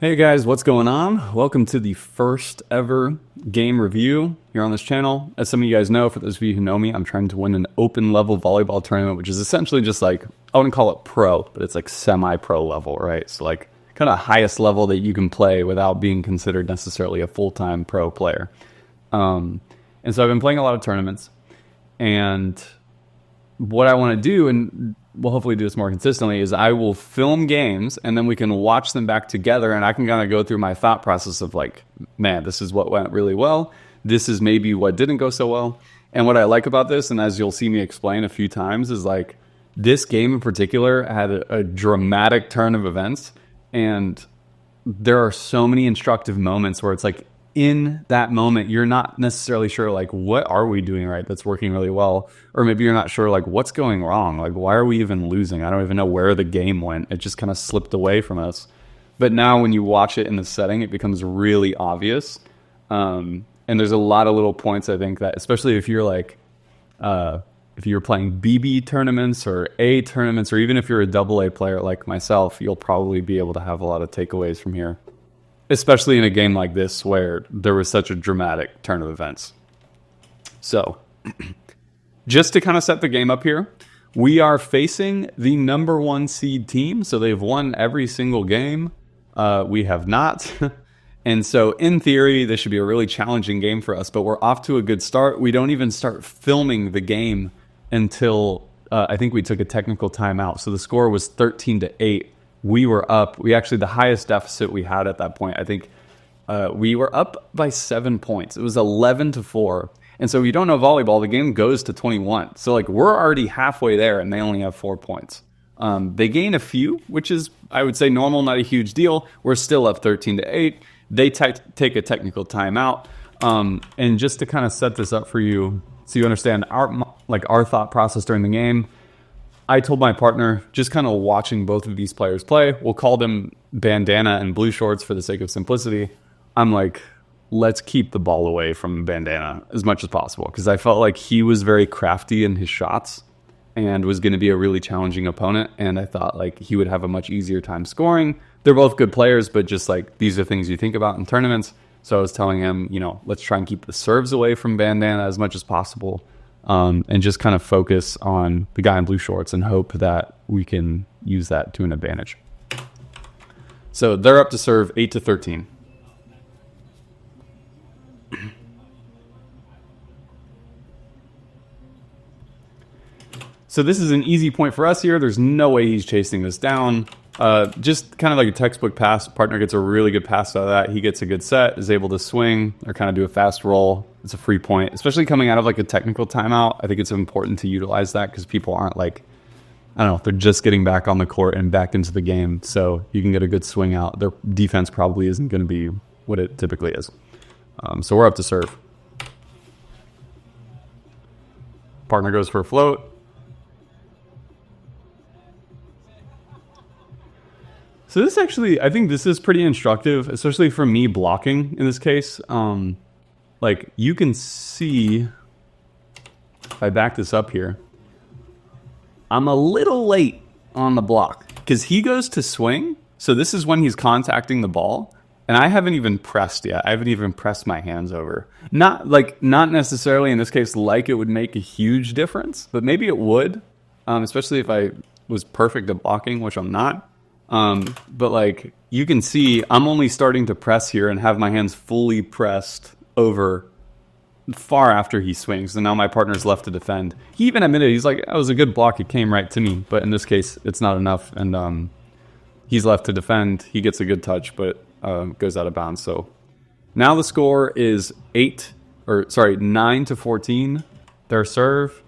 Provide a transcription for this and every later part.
Hey guys, what's going on? Welcome to the first ever game review here on this channel. As some of you guys know, for those of you who know me, I'm trying to win an open level volleyball tournament, which is essentially just like, I wouldn't call it pro, but it's like semi-pro level, right? So like kind of highest level that you can play without being considered necessarily a full-time pro player. And so I've been playing a lot of tournaments, and what I want to do, and we'll hopefully do this more consistently, is I will film games and then we can watch them back together, and I can kind of go through my thought process of like, man, this is what went really well. This is maybe what didn't go so well. And what I like about this, and as you'll see me explain a few times, is like this game in particular had a dramatic turn of events, and there are so many instructive moments where it's like, in that moment, you're not necessarily sure, like, what are we doing right that's working really well? Or maybe you're not sure, like, what's going wrong? Like, why are we even losing? I don't even know where the game went. It just kind of slipped away from us. But now when you watch it in the setting, it becomes really obvious. And there's a lot of little points, I think, that, especially if you're like, if you're playing BB tournaments or A tournaments, or even if you're a AA player like myself, you'll probably be able to have a lot of takeaways from here. Especially in a game like this where there was such a dramatic turn of events. So, just to kind of set the game up here, we are facing the number 1 seed team. So they've won every single game. We have not. And so in theory, this should be a really challenging game for us, but we're off to a good start. We don't even start filming the game until I think we took a technical timeout. So the score was 13-8. We were up. We actually, the highest deficit we had at that point, I think we were up by 7 points. It was 11-4. And so if you don't know volleyball, the game goes to 21. So like we're already halfway there and they only have 4 points. They gain a few, which is, I would say, normal, not a huge deal. We're still up 13-8. They take a technical timeout. And just to kind of set this up for you so you understand our thought process during the game, I told my partner, just kind of watching both of these players play, we'll call them Bandana and Blue Shorts for the sake of simplicity. I'm like, let's keep the ball away from Bandana as much as possible, because I felt like he was very crafty in his shots and was going to be a really challenging opponent, and I thought like he would have a much easier time scoring. They're both good players, but just like these are things you think about in tournaments. So I was telling him, let's try and keep the serves away from Bandana as much as possible. And just kind of focus on the guy in blue shorts and hope that we can use that to an advantage. So they're up to serve 8-13. So this is an easy point for us here. There's no way he's chasing this down. Just kind of like a textbook pass. Partner gets a really good pass out of that. He gets a good set, is able to swing or kind of do a fast roll. It's a free point, especially coming out of like a technical timeout. I think it's important to utilize that because people aren't like, I don't know, they're just getting back on the court and back into the game. So you can get a good swing out. Their defense probably isn't going to be what it typically is. So we're up to serve. Partner goes for a float. So this actually, I think this is pretty instructive, especially for me blocking in this case. Like you can see, if I back this up here, I'm a little late on the block because he goes to swing. So this is when he's contacting the ball, and I haven't even pressed yet. I haven't even pressed my hands over. Not necessarily in this case like it would make a huge difference, but maybe it would, especially if I was perfect at blocking, which I'm not. But like you can see, I'm only starting to press here and have my hands fully pressed over far after he swings. And now my partner's left to defend. He even admitted, he's like, that was a good block. It came right to me. But in this case, it's not enough. And he's left to defend. He gets a good touch, but goes out of bounds. So now the score is 9-14. Their serve.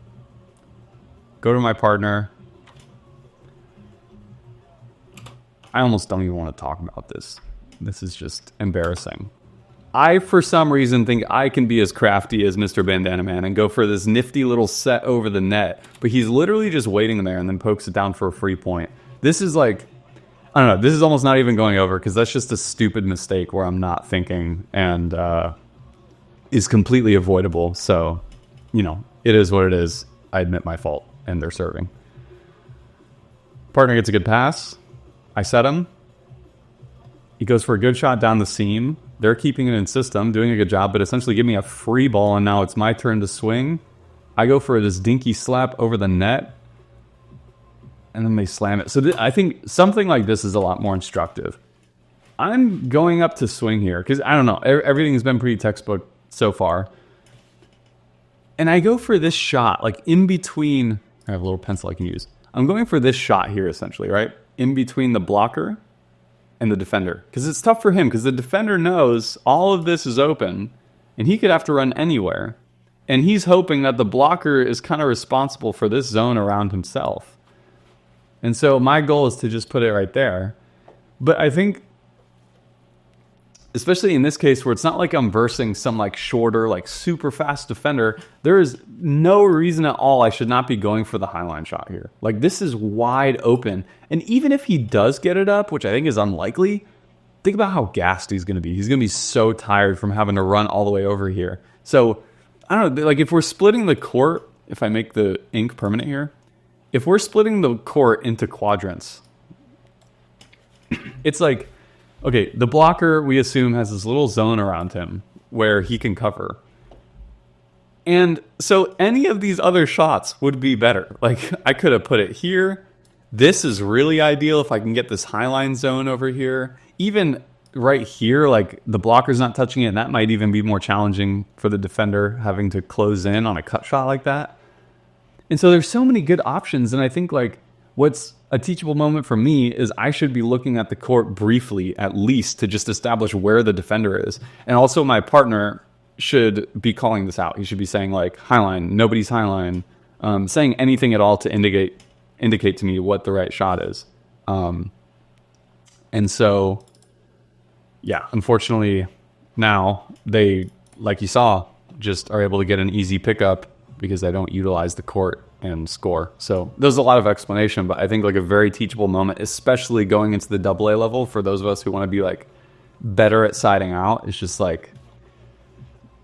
Go to my partner. I almost don't even want to talk about this. This is just embarrassing. I, for some reason, think I can be as crafty as Mr. Bandana Man and go for this nifty little set over the net. But he's literally just waiting there and then pokes it down for a free point. This is like, I don't know, this is almost not even going over because that's just a stupid mistake where I'm not thinking and is completely avoidable. So, it is what it is. I admit my fault and they're serving. Partner gets a good pass. I set him. He goes for a good shot down the seam. They're keeping it in system, doing a good job, but essentially give me a free ball, and now it's my turn to swing. I go for this dinky slap over the net, and then they slam it. So I think something like this is a lot more instructive. I'm going up to swing here, because I don't know, everything's been pretty textbook so far. And I go for this shot, like in between, I have a little pencil I can use. I'm going for this shot here, essentially, right? In between the blocker and the defender. Because it's tough for him, because the defender knows all of this is open, and he could have to run anywhere. And he's hoping that the blocker is kind of responsible for this zone around himself. And so my goal is to just put it right there. But I think, especially in this case where it's not like I'm versing some like shorter, like super fast defender, there is no reason at all I should not be going for the highline shot here. Like, this is wide open. And even if he does get it up, which I think is unlikely, think about how gassed he's going to be. He's going to be so tired from having to run all the way over here. So, I don't know, like if we're splitting the court, if I make the ink permanent here, if we're splitting the court into quadrants, it's like, okay, the blocker, we assume, has this little zone around him where he can cover. And so any of these other shots would be better. Like, I could have put it here. This is really ideal if I can get this highline zone over here. Even right here, like, the blocker's not touching it, and that might even be more challenging for the defender, having to close in on a cut shot like that. And so there's so many good options, and I think, like, what's a teachable moment for me is I should be looking at the court briefly, at least, to just establish where the defender is. And also my partner should be calling this out. He should be saying, like, highline, nobody's highline, saying anything at all to indicate to me what the right shot is. And so, yeah, unfortunately, now they, like you saw, just are able to get an easy pickup because they don't utilize the court and score. So there's a lot of explanation, but I think like a very teachable moment, especially going into the AA level for those of us who want to be like better at siding out. It's just like,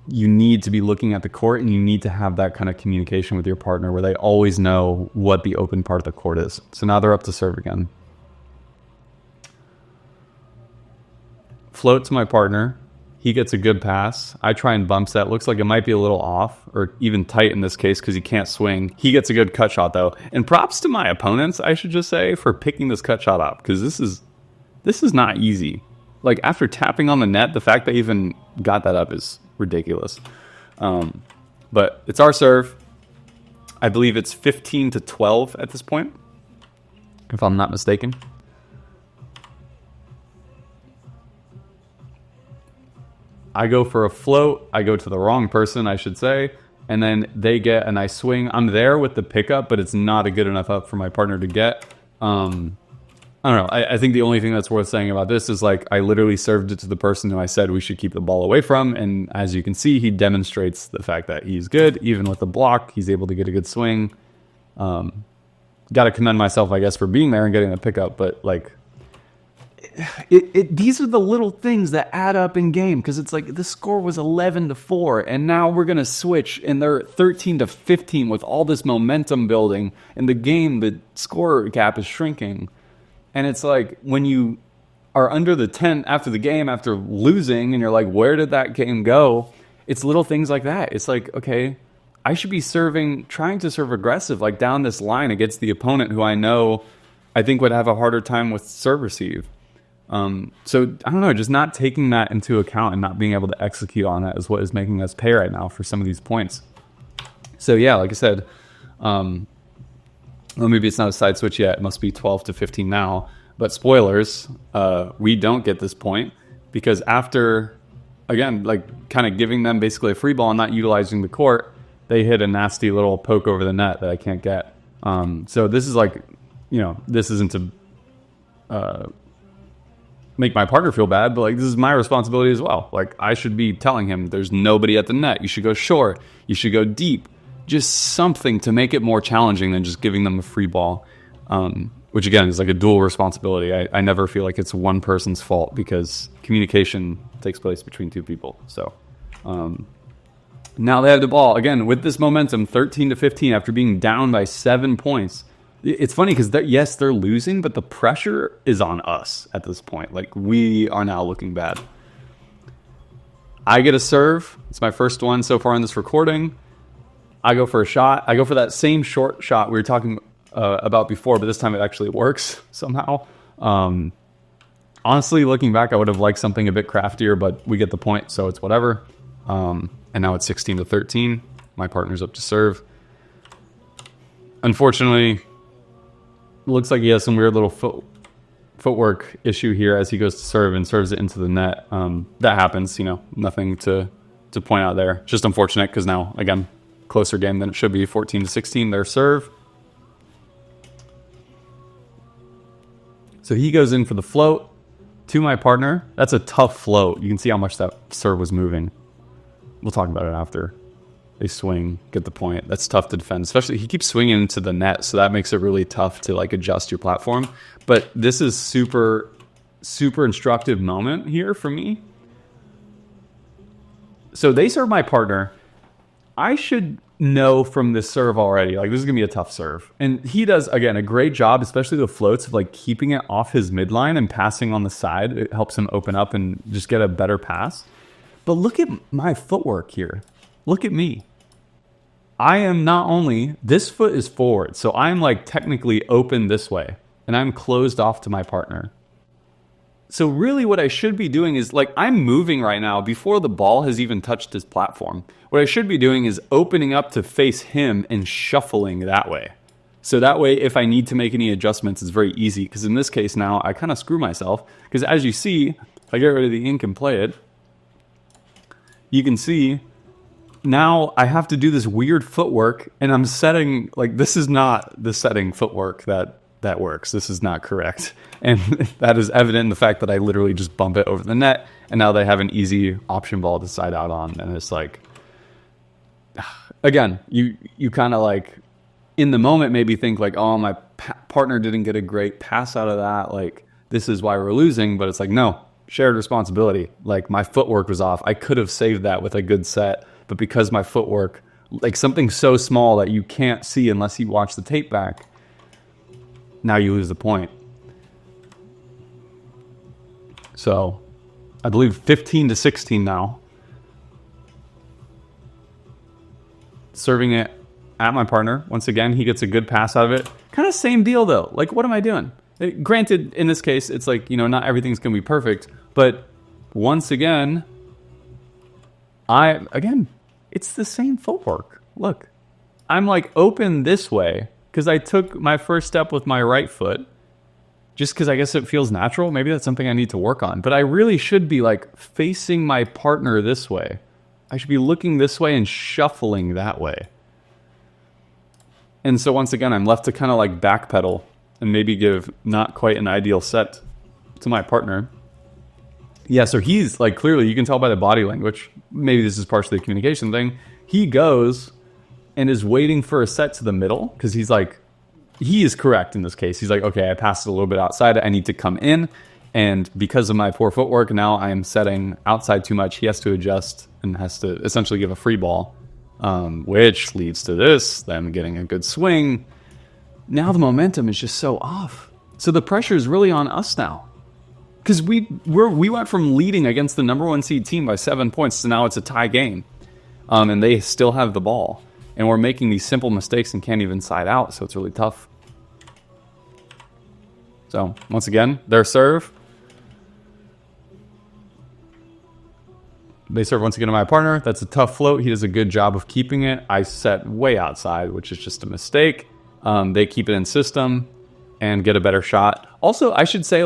you need to be looking at the court, and you need to have that kind of communication with your partner where they always know what the open part of the court is. So now they're up to serve again. Float to my partner. He gets a good pass. I try and bump set. Looks like it might be a little off, or even tight in this case because he can't swing. He gets a good cut shot though. And props to my opponents, I should just say, for picking this cut shot up, because this is not easy. Like, after tapping on the net, the fact they even got that up is ridiculous. But it's our serve. I believe it's 15-12 at this point, if I'm not mistaken. I go for a float. I go to the wrong person, I should say. And then they get a nice swing. I'm there with the pickup, but it's not a good enough up for my partner to get. I don't know. I think the only thing that's worth saying about this is, like, I literally served it to the person who I said we should keep the ball away from. And as you can see, he demonstrates the fact that he's good. Even with the block, he's able to get a good swing. Got to commend myself, I guess, for being there and getting the pickup. But, like, these are the little things that add up in game, because it's like the score was 11-4 and now we're going to switch and they're 13-15 with all this momentum building, and the game, the score gap is shrinking. And it's like, when you are under the tent after the game, after losing, and you're like, where did that game go? It's little things like that. It's like, okay, I should be trying to serve aggressive, like down this line against the opponent who I think would have a harder time with serve receive. So I don't know, just not taking that into account and not being able to execute on that is what is making us pay right now for some of these points. So yeah, like I said, well, maybe it's not a side switch yet. It must be 12-15 now. But spoilers, we don't get this point because after, again, like kind of giving them basically a free ball and not utilizing the court, they hit a nasty little poke over the net that I can't get. So this is like, this isn't to make my partner feel bad, but like, this is my responsibility as well. Like, I should be telling him there's nobody at the net. You should go short. You should go deep. Just something to make it more challenging than just giving them a free ball, which again is like a dual responsibility. I never feel like it's one person's fault because communication takes place between two people. So now they have the ball again with this momentum, 13-15 after being down by 7 points. It's funny because yes, they're losing, but the pressure is on us at this point. Like, we are now looking bad. I get a serve. It's my first one so far in this recording. I go for a shot. I go for that same short shot we were talking about before, but this time it actually works somehow. Honestly, looking back, I would have liked something a bit craftier, but we get the point, so it's whatever. And now it's 16-13. My partner's up to serve. Unfortunately, looks like he has some weird little footwork issue here as he goes to serve and serves it into the net. That happens, nothing to point out there. Just unfortunate because now, again, closer game than it should be. 14-16, their serve. So he goes in for the float to my partner. That's a tough float. You can see how much that serve was moving. We'll talk about it after. They swing, get the point. That's tough to defend, especially he keeps swinging into the net, so that makes it really tough to adjust your platform. But this is super instructive moment here for me. So they serve my partner. I should know from this serve already, this is gonna be a tough serve. And he does, again, a great job, especially the floats, of keeping it off his midline and passing on the side. It helps him open up and just get a better pass. But look at my footwork here. Look at me. I am not only, this foot is forward, so I'm technically open this way, and I'm closed off to my partner. So really what I should be doing is, I'm moving right now before the ball has even touched his platform. What I should be doing is opening up to face him and shuffling that way. So that way, if I need to make any adjustments, it's very easy, because in this case now, I kind of screw myself, because as you see, if I get rid of the ink and play it, you can see now I have to do this weird footwork, and I'm setting, this is not the setting footwork that works. This is not correct. And that is evident in the fact that I literally just bump it over the net, and now they have an easy option ball to side out on. And it's again, you kind of in the moment maybe think oh, my partner didn't get a great pass out of that. This is why we're losing. But it's no, shared responsibility. My footwork was off. I could have saved that with a good set. But because my footwork, something so small that you can't see unless you watch the tape back, now you lose the point. So, I believe 15-16 now. Serving it at my partner. Once again, he gets a good pass out of it. Kind of same deal, though. What am I doing? Granted, in this case, it's not everything's going to be perfect. But once again, it's the same footwork. Look, I'm open this way because I took my first step with my right foot just because I guess it feels natural. Maybe that's something I need to work on. But I really should be facing my partner this way. I should be looking this way and shuffling that way. And so once again, I'm left to kind of backpedal and maybe give not quite an ideal set to my partner. Yeah, so he's clearly, you can tell by the body language, maybe this is partially a communication thing. He goes and is waiting for a set to the middle because he's he is correct in this case. He's okay, I passed it a little bit outside. I need to come in. And because of my poor footwork, now I am setting outside too much. He has to adjust and has to essentially give a free ball, which leads to them getting a good swing. Now the momentum is just so off. So the pressure is really on us now. Because we went from leading against the number 1 seed team by 7 points to now it's a tie game. And they still have the ball. And we're making these simple mistakes and can't even side out, so it's really tough. So, once again, their serve. They serve once again to my partner. That's a tough float. He does a good job of keeping it. I set way outside, which is just a mistake. They keep it in system and get a better shot. Also, I should say,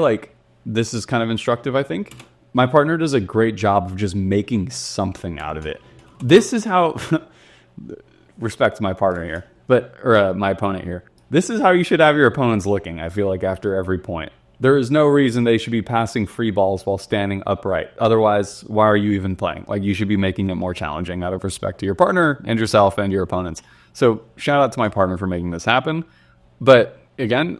this is kind of instructive, I think. My partner does a great job of just making something out of it. This is how... respect to my partner here, or my opponent here. This is how you should have your opponents looking, I feel after every point. There is no reason they should be passing free balls while standing upright. Otherwise, why are you even playing? You should be making it more challenging out of respect to your partner and yourself and your opponents. So shout out to my partner for making this happen. But again,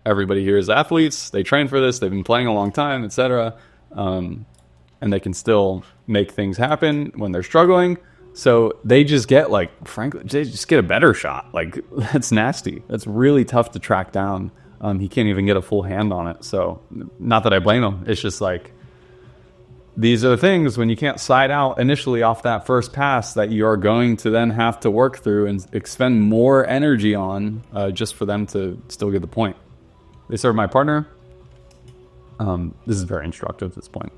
everybody here is athletes. They train for this. They've been playing a long time, etc. And they can still make things happen when they're struggling. So they just get like, frankly, they just get a better shot. Like, that's nasty. That's really tough to track down. He can't even get a full hand on it. So not that I blame him. It's just like, these are the things when you can't side out initially off that first pass that you are going to then have to work through and expend more energy on just for them to still get the point. They serve my partner. This is very instructive at this point.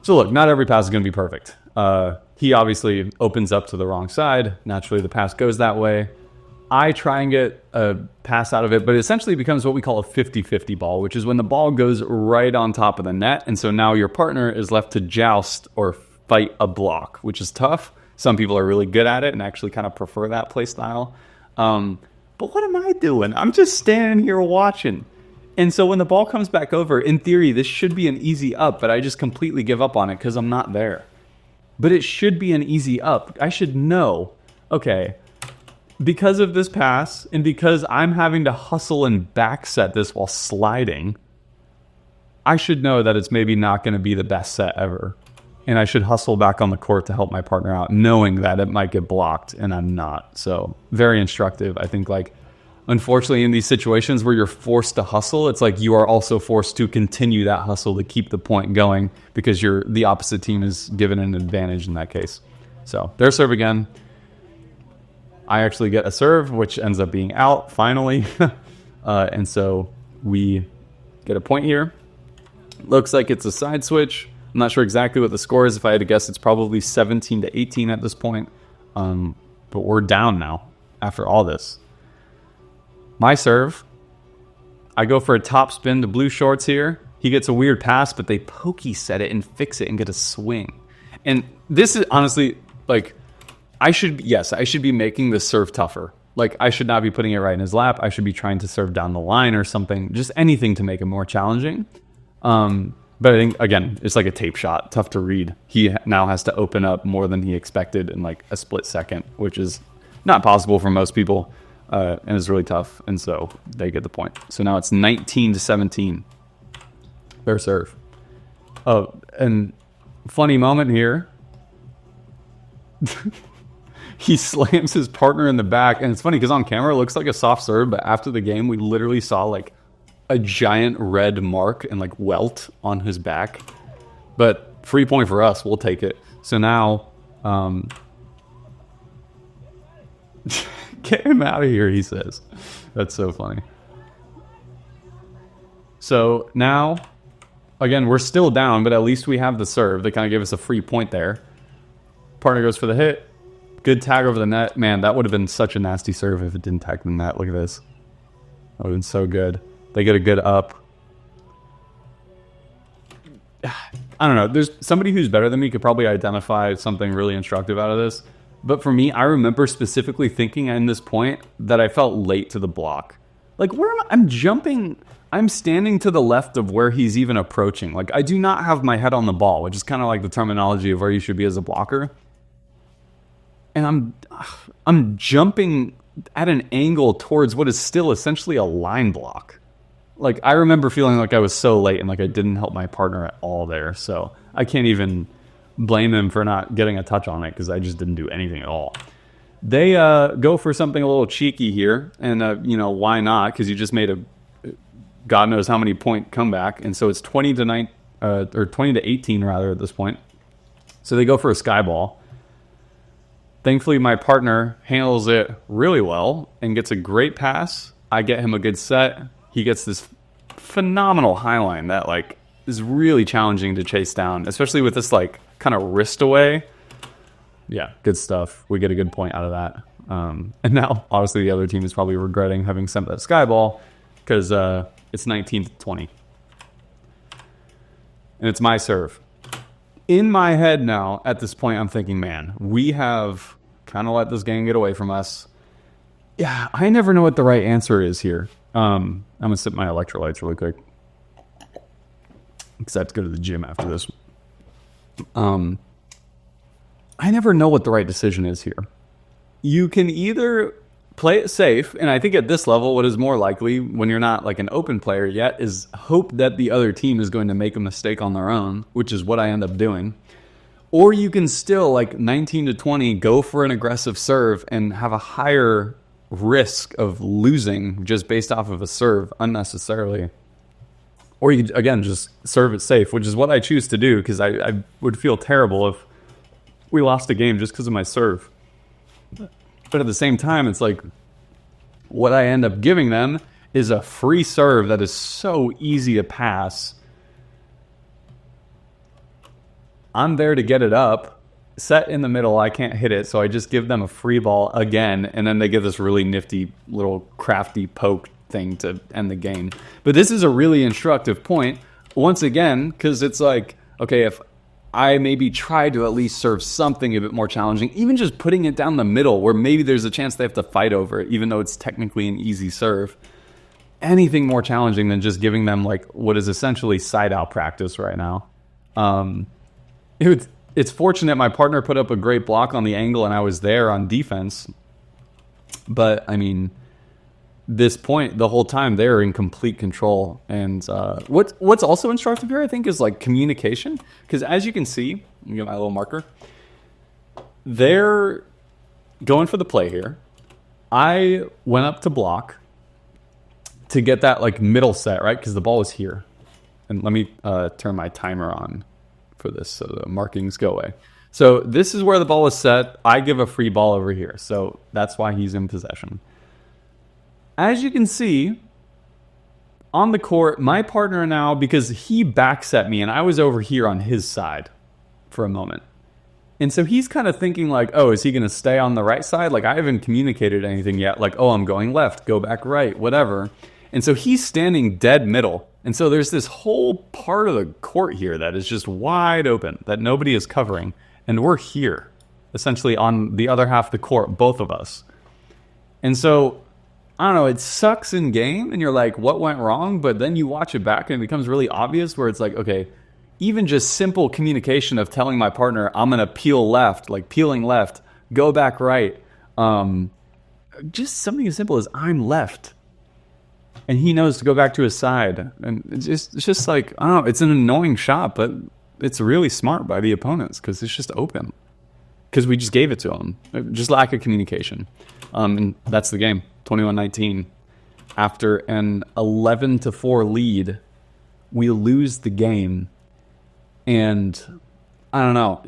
So look, not every pass is going to be perfect. He obviously opens up to the wrong side. Naturally, the pass goes that way. I try and get a pass out of it, but it essentially becomes what we call a 50-50 ball, which is when the ball goes right on top of the net. And so now your partner is left to joust or fight a block, which is tough. Some people are really good at it and actually kind of prefer that play style. But what am I doing? I'm just standing here watching. And so when the ball comes back over, in theory, this should be an easy up, but I just completely give up on it because I'm not there. But it should be an easy up. I should know, okay, because of this pass and because I'm having to hustle and back set this while sliding, I should know that it's maybe not going to be the best set ever. And I should hustle back on the court to help my partner out, knowing that it might get blocked and I'm not. So very instructive. I think, like, unfortunately, in these situations where you're forced to hustle, it's like you are also forced to continue that hustle to keep the point going because the opposite team is given an advantage in that case. So their serve again. I actually get a serve, which ends up being out finally. And so we get a point here. Looks like it's a side switch. I'm not sure exactly what the score is. If I had to guess, it's probably 17-18 at this point. But we're down now after all this. My serve. I go for a top spin to blue shorts here. He gets a weird pass, but they pokey set it and fix it and get a swing. And this is honestly, like, I should be making this serve tougher. Like, I should not be putting it right in his lap. I should be trying to serve down the line or something. Just anything to make it more challenging. But I think, again, it's like a tape shot. Tough to read. He now has to open up more than he expected in like a split second, which is not possible for most people. And is really tough. And so they get the point. So now it's 19-17. Their serve. Oh, and funny moment here. He slams his partner in the back. And it's funny because on camera it looks like a soft serve. But after the game, we literally saw like a giant red mark and like welt on his back. But free point for us. We'll take it. So now... Get him out of here, he says. That's so funny. So now, again, we're still down, but at least we have the serve. They kind of gave us a free point there. Partner goes for the hit. Good tag over the net. Man, that would have been such a nasty serve if it didn't tag the net. Look at this. That would have been so good. They get a good up. I don't know. There's somebody who's better than me could probably identify something really instructive out of this. But for me, I remember specifically thinking in this point that I felt late to the block. Like, where am I? I'm jumping. I'm standing to the left of where he's even approaching. Like, I do not have my head on the ball, which is kind of like the terminology of where you should be as a blocker. And I'm jumping at an angle towards what is still essentially a line block. Like, I remember feeling like I was so late and like I didn't help my partner at all there. So I can't even blame him for not getting a touch on it because I just didn't do anything at all. They go for something a little cheeky here, and why not? Because you just made a God knows how many point comeback, and so it's 20-9 or 20-18 rather at this point. So they go for a sky ball. Thankfully, my partner handles it really well and gets a great pass. I get him a good set. He gets this phenomenal high line that like is really challenging to chase down, especially with this like kind of wrist away. Yeah, good stuff. We get a good point out of that. And now, obviously, the other team is probably regretting having sent that sky ball because it's 19-20. And it's my serve. In my head now, at this point, I'm thinking, man, we have kind of let this game get away from us. Yeah, I never know what the right answer is here. I'm going to sip my electrolytes really quick. Because I have to go to the gym after this. I never know what the right decision is here. You can either play it safe, and I think at this level, what is more likely when you're not like an open player yet is hope that the other team is going to make a mistake on their own, which is what I end up doing. Or you can still, like 19 to 20, go for an aggressive serve and have a higher risk of losing just based off of a serve unnecessarily. Or you, again, just serve it safe, which is what I choose to do, because I would feel terrible if we lost a game just because of my serve. But at the same time, it's like what I end up giving them is a free serve that is so easy to pass. I'm there to get it up, set in the middle, I can't hit it, so I just give them a free ball again, and then they get this really nifty little crafty poke thing to end the game. But this is a really instructive point, once again, because it's like, okay, if I maybe try to at least serve something a bit more challenging, even just putting it down the middle where maybe there's a chance they have to fight over it, even though it's technically an easy serve. Anything more challenging than just giving them like what is essentially side out practice right now. It's fortunate my partner put up a great block on the angle and I was there on defense. But I mean, this point, the whole time they're in complete control. And what's also instructive here, I think, is like communication. Because as you can see, let me get my little marker. They're going for the play here. I went up to block to get that like middle set, right? Because the ball was here. And let me turn my timer on for this so the markings go away. So this is where the ball is set. I give a free ball over here. So that's why he's in possession. As you can see, on the court, my partner now, because he backset me and I was over here on his side for a moment. And so he's kind of thinking like, oh, is he going to stay on the right side? Like I haven't communicated anything yet. Like, oh, I'm going left, go back right, whatever. And so he's standing dead middle. And so there's this whole part of the court here that is just wide open that nobody is covering. And we're here, essentially on the other half of the court, both of us. And so, I don't know, it sucks in game and you're like, what went wrong? But then you watch it back and it becomes really obvious where it's like, okay, even just simple communication of telling my partner, I'm going to peel left, like peeling left, go back right. Just something as simple as I'm left. And he knows to go back to his side. And it's just like, I don't know, it's an annoying shot, but it's really smart by the opponents because it's just open. Because we just gave it to them. Just lack of communication. And that's the game, 21-19. After an 11-4 lead, we lose the game. And I don't know,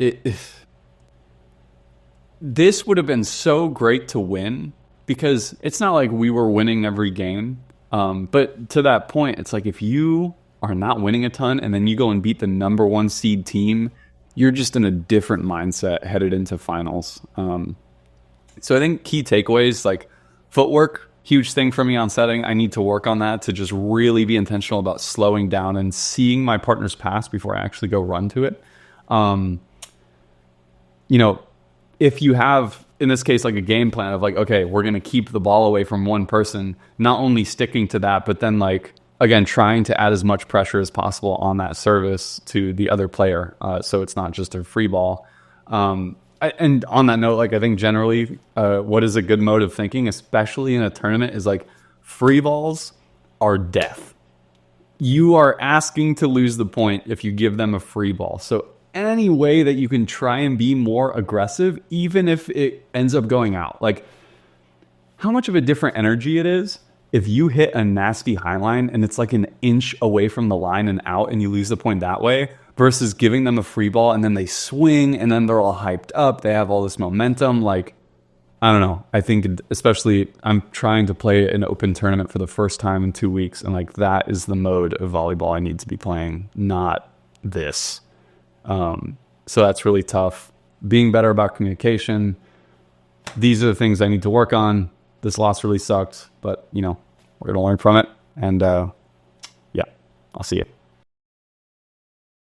this would have been so great to win because it's not like we were winning every game. But to that point, it's like if you are not winning a ton and then you go and beat the number 1 seed team, you're just in a different mindset headed into finals. So I think key takeaways, like footwork, huge thing for me on setting. I need to work on that to just really be intentional about slowing down and seeing my partner's pass before I actually go run to it. You know, if you have, in this case, like a game plan of like, okay, we're going to keep the ball away from one person, not only sticking to that, but then like, again, trying to add as much pressure as possible on that service to the other player. So it's not just a free ball. And on that note, like I think generally what is a good mode of thinking, especially in a tournament, is like free balls are death. You are asking to lose the point if you give them a free ball. So any way that you can try and be more aggressive, even if it ends up going out. Like how much of a different energy it is if you hit a nasty high line and it's like an inch away from the line and out and you lose the point that way versus giving them a free ball and then they swing and then they're all hyped up. They have all this momentum. Like, I don't know. I think especially I'm trying to play an open tournament for the first time in 2 weeks. And like that is the mode of volleyball I need to be playing, not this. So that's really tough. Being better about communication. These are the things I need to work on. This loss really sucked, but you know, we're going to learn from it. And yeah, I'll see you.